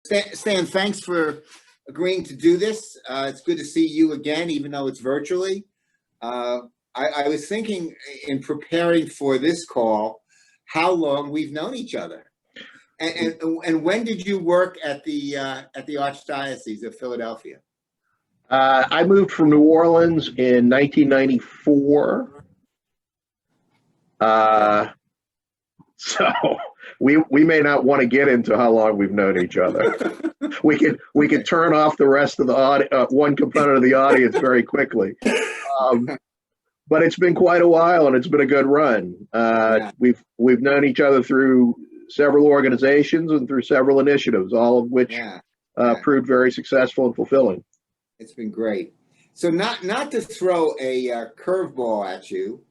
Stan, thanks for agreeing to do this. It's good to see you again, even though it's virtually. Uh, I was thinking in preparing for this call, how long we've known each other, and when did you work at the Archdiocese of Philadelphia? I moved from New Orleans in 1994. So we may not want to get into how long we've known each other. We can turn off the rest of the one component of the audience very quickly. But it's been quite a while, and it's been a good run. Yeah. We've known each other through several organizations and through several initiatives, all of which proved very successful and fulfilling. It's been great. So not to throw a curveball at you,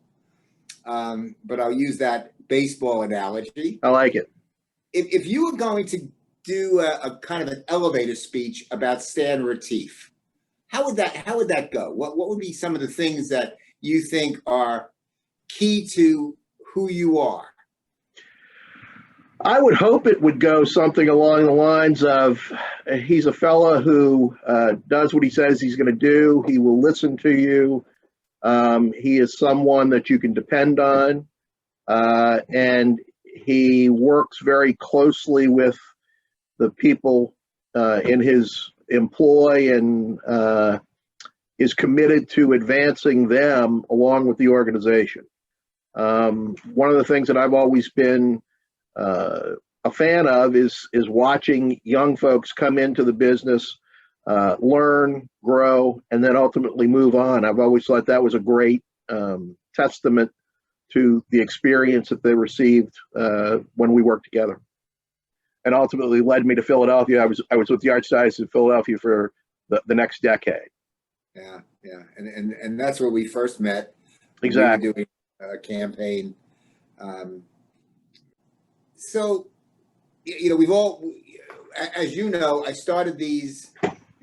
but I'll use that baseball analogy. I like it. If you were going to do a kind of an elevator speech about Stan Retif, how would that go? What would be some of the things that you think are key to who you are? I would hope it would go something along the lines of, he's a fella who does what he says he's going to do. He will listen to you. He is someone that you can depend on. And he works very closely with the people in his employ and is committed to advancing them along with the organization. One of the things that I've always been a fan of is watching young folks come into the business, learn, grow, and then ultimately move on. I've always thought that was a great testament to the experience that they received when we worked together, and ultimately led me to Philadelphia. I was with the Archdiocese of Philadelphia for the next decade. Yeah, and that's where we first met. Exactly. We were doing a campaign. So, we've all, as you know, I started these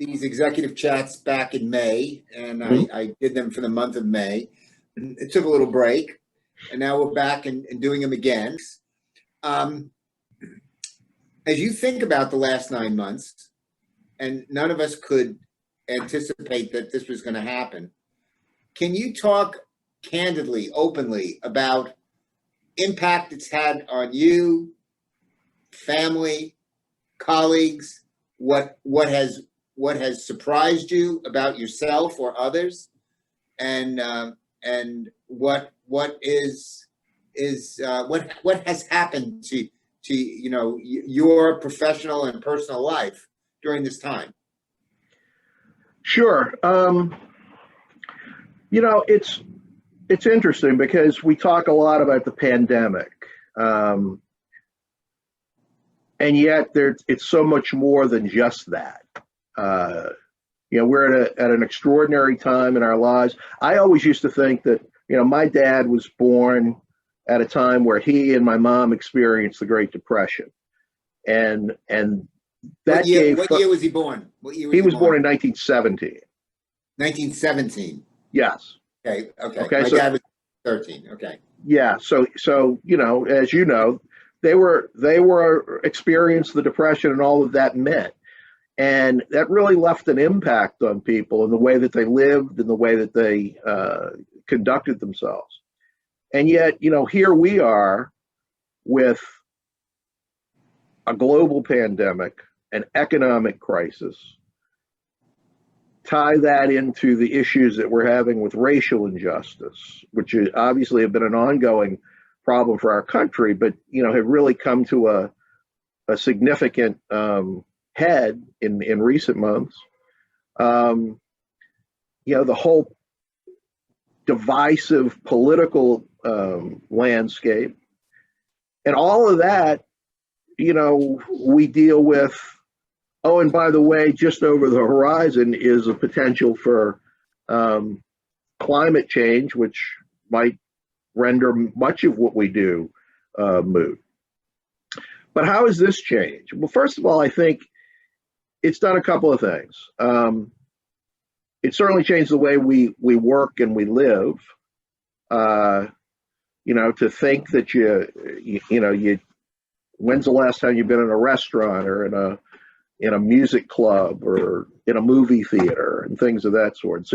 executive chats back in May, and I did them for the month of May. It took a little break, and now we're back and doing them again. As you think about the last 9 months, and none of us could anticipate that this was going to happen, can you talk candidly, openly about impact it's had on you, family, colleagues, what has surprised you about yourself or others, and what has happened to your professional and personal life during this time? Sure. It's interesting because we talk a lot about the pandemic, and yet it's so much more than just that. We're at an extraordinary time in our lives. I always used to think that, my dad was born at a time where he and my mom experienced the Great Depression, and that what year was he born? What year was he was born in 1917. 1917. Yes. Okay. Okay. My dad was 13. Okay. Yeah. So as you know, they were experienced the Depression and all of that meant, and that really left an impact on people in the way that they lived and the way that they conducted themselves. And yet, here we are with a global pandemic, an economic crisis. Tie that into the issues that we're having with racial injustice, which obviously have been an ongoing problem for our country, but have really come to a significant head in recent months. The whole divisive political landscape, and all of that, we deal with. Oh, and by the way, just over the horizon is a potential for climate change, which might render much of what we do moot. But how has this changed? Well, first of all, I think it's done a couple of things. It certainly changed the way we work and we live. To think that you when's the last time you've been in a restaurant or in in a music club or in a movie theater and things of that sort.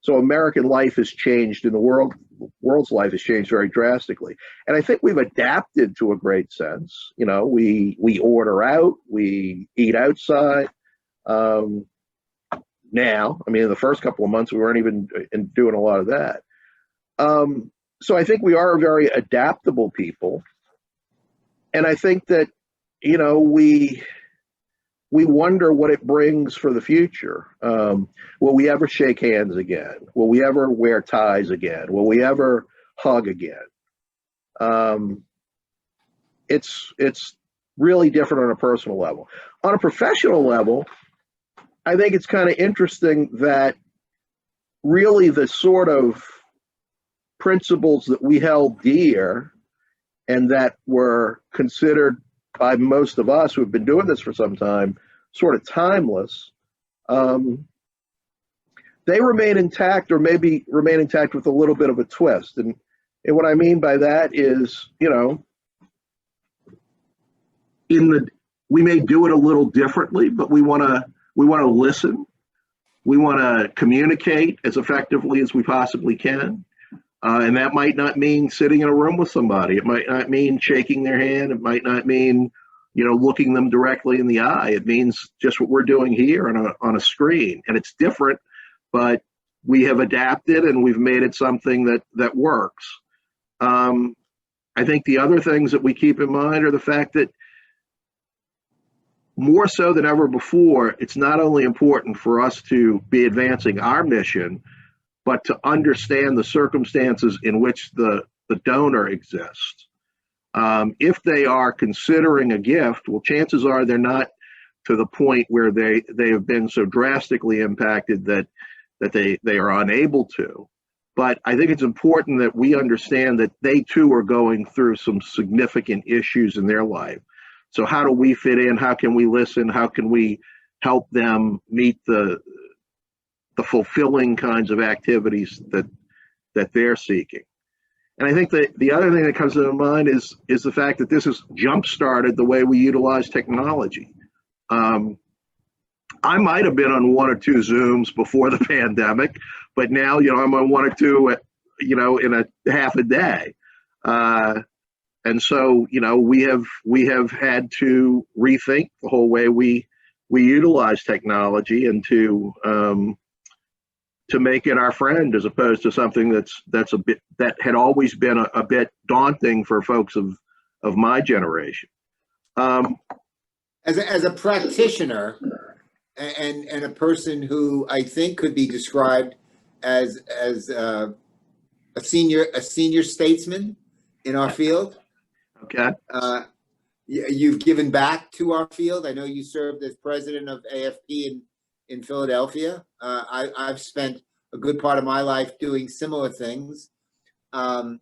So American life has changed, and the world's life has changed very drastically. And I think we've adapted to a great sense. You know, we order out, we eat outside. Now, I mean, in the first couple of months, we weren't even doing a lot of that. So I think we are a very adaptable people. And I think that, you know, we wonder what it brings for the future. Will we ever shake hands again? Will we ever wear ties again? Will we ever hug again? It's really different on a personal level. On a professional level, I think it's kind of interesting that really the sort of principles that we held dear and that were considered by most of us who have been doing this for some time sort of timeless, they remain intact, or maybe remain intact with a little bit of a twist. And what I mean by that is, you know, we may do it a little differently, but we want to listen. We want to communicate as effectively as we possibly can. And that might not mean sitting in a room with somebody. It might not mean shaking their hand. It might not mean, you know, looking them directly in the eye. It means just what we're doing here on a screen. And it's different, but we have adapted and we've made it something that works. I think the other things that we keep in mind are the fact that more so than ever before, it's not only important for us to be advancing our mission, but to understand the circumstances in which the donor exists. If they are considering a gift, well, chances are they're not to the point where they have been so drastically impacted that they are unable to. But I think it's important that we understand that they too are going through some significant issues in their life. So how do we fit in? How can we listen? How can we help them meet the fulfilling kinds of activities that they're seeking? And I think that the other thing that comes to mind is the fact that this has jump-started the way we utilize technology. I might have been on one or two Zooms before the pandemic, but now, you know, I'm on one or two, you know, in a half a day. And so, you know, we have had to rethink the whole way we utilize technology, and to make it our friend, as opposed to something that had always been a bit daunting for folks of my generation. As a practitioner and a person who I think could be described as a senior statesman in our field. Okay. You've given back to our field. I know you served as president of AFP in Philadelphia. I've spent a good part of my life doing similar things. But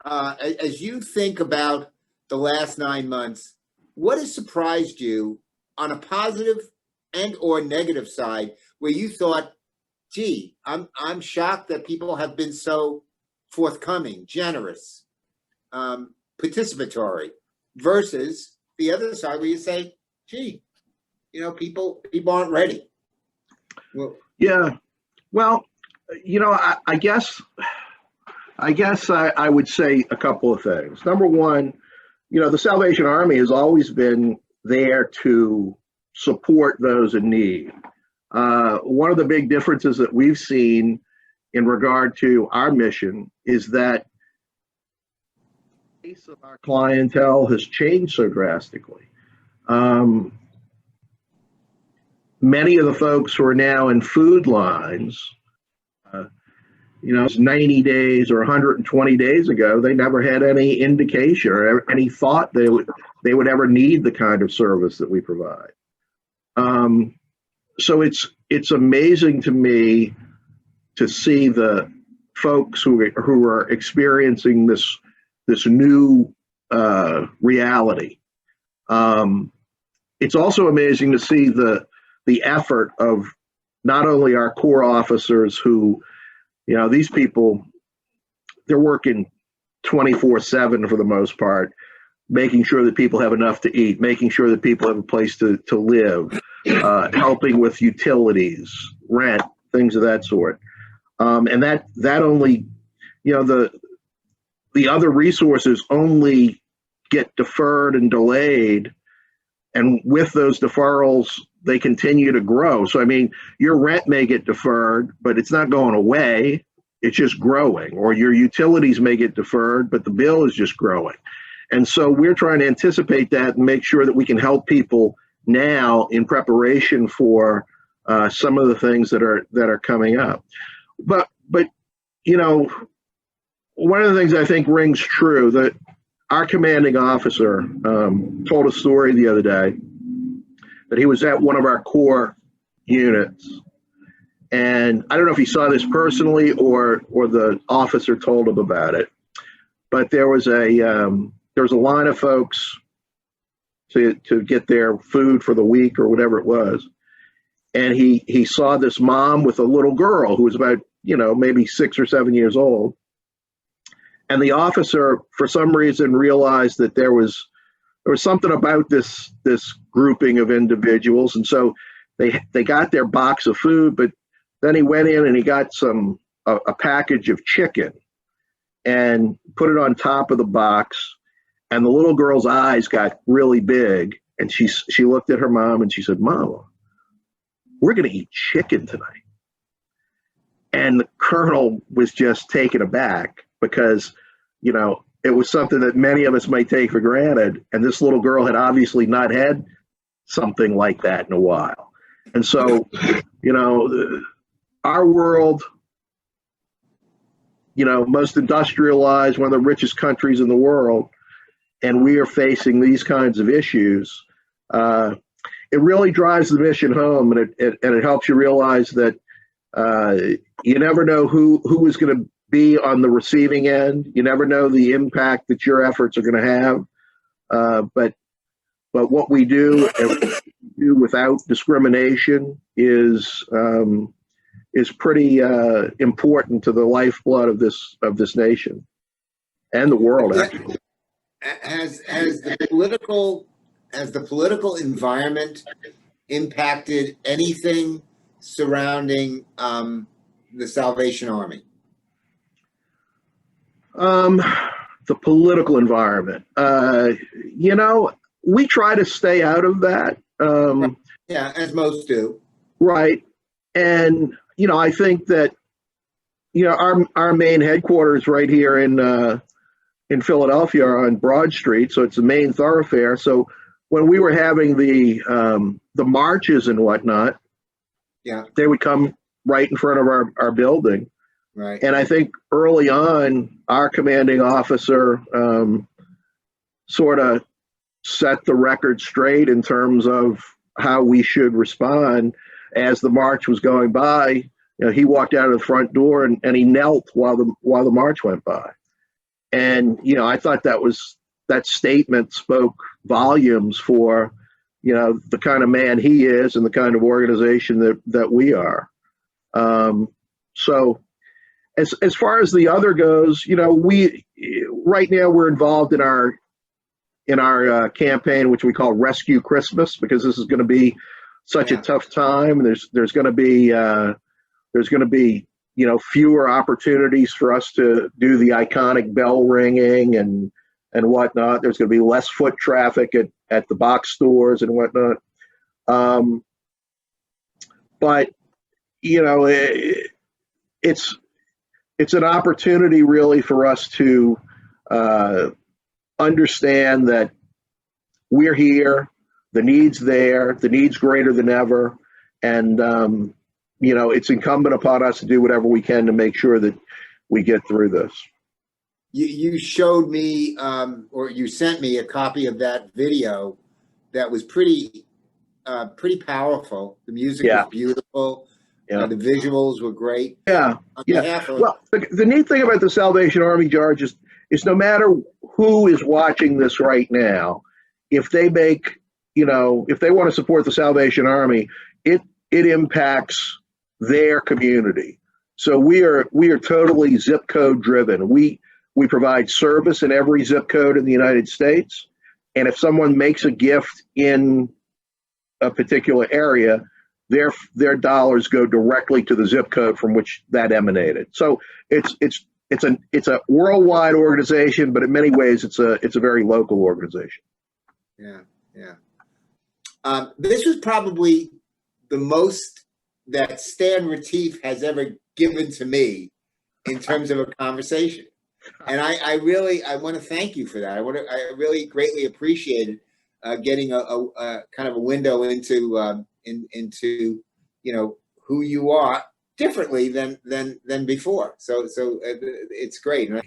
as you think about the last 9 months, what has surprised you on a positive and or negative side, where you thought, gee, I'm shocked that people have been so forthcoming, generous, participatory, versus the other side where you say, gee, you know, people aren't ready? Well, yeah. Well, you know, I guess I would say a couple of things. Number one, you know, the Salvation Army has always been there to support those in need. One of the big differences that we've seen in regard to our mission is that the base of our clientele has changed so drastically. Many of the folks who are now in food lines, you know, 90 days or 120 days ago, they never had any indication or any thought they would ever need the kind of service that we provide. So it's amazing to me to see the folks who are experiencing this new reality. It's also amazing to see the effort of not only our core officers who, you know, these people, they're working 24/7 for the most part, making sure that people have enough to eat, making sure that people have a place to live, helping with utilities, rent, things of that sort. And that only, the other resources only get deferred and delayed. And with those deferrals, they continue to grow. So, I mean, your rent may get deferred, but it's not going away. It's just growing. Or your utilities may get deferred, but the bill is just growing. And so we're trying to anticipate that and make sure that we can help people now in preparation for some of the things that are coming up. But one of the things I think rings true, that our commanding officer told a story the other day that he was at one of our core units. And I don't know if he saw this personally or the officer told him about it, but there was a line of folks to get their food for the week or whatever it was. And he saw this mom with a little girl who was about, maybe 6 or 7 years old. And the officer, for some reason, realized that there was something about this grouping of individuals. And so they got their box of food, but then he went in and he got a package of chicken and put it on top of the box. And the little girl's eyes got really big. And she looked at her mom and she said, "Mama, we're going to eat chicken tonight." And the colonel was just taken aback because, it was something that many of us might take for granted. And this little girl had obviously not had something like that in a while. And so, our world, most industrialized, one of the richest countries in the world, and we are facing these kinds of issues. It really drives the mission home, and it helps you realize that you never know who is going to be on the receiving end. You never know the impact that your efforts are going to have. But what we do without discrimination is pretty important to the lifeblood of this nation and the world, actually. Has the political environment impacted anything surrounding the Salvation Army? The political environment. We try to stay out of that. Yeah, as most do. Right. And, I think that, our main headquarters right here in Philadelphia are on Broad Street. So it's a main thoroughfare. So when we were having the marches and whatnot, yeah, they would come right in front of our building. Right. And I think early on, our commanding officer sort of set the record straight in terms of how we should respond. As the march was going by, he walked out of the front door and he knelt while the march went by. And, I thought that statement spoke volumes for, the kind of man he is and the kind of organization that we are. So as far as the other goes, we right now we're involved in our campaign, which we call Rescue Christmas, because this is going to be such a tough time. There's going to be fewer opportunities for us to do the iconic bell ringing and whatnot. There's going to be less foot traffic at the box stores and whatnot. But it's an opportunity really for us to understand that we're here, the need's there, the need's greater than ever, and it's incumbent upon us to do whatever we can to make sure that we get through this. You showed me, or you sent me a copy of that video that was pretty powerful. The music was beautiful. Yeah. The visuals were great. Yeah. Well, the neat thing about the Salvation Army, George, is no matter who is watching this right now, if they make, if they want to support the Salvation Army, it impacts their community. So we are totally zip code driven. We provide service in every zip code in the United States. And if someone makes a gift in a particular area, their dollars go directly to the zip code from which that emanated. So it's a worldwide organization, but in many ways it's a very local organization. Yeah, yeah. This was probably the most that Stan Retif has ever given to me in terms of a conversation. And I want to thank you for that. I really greatly appreciated getting a kind of a window into who you are differently than before. So it's great, and I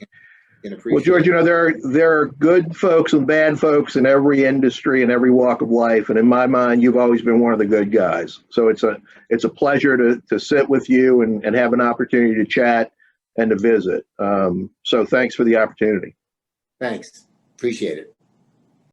can appreciate. Well, George, there are good folks and bad folks in every industry and every walk of life, and in my mind, you've always been one of the good guys. So it's a pleasure to sit with you and have an opportunity to chat and to visit. So thanks for the opportunity. Thanks. Appreciate it.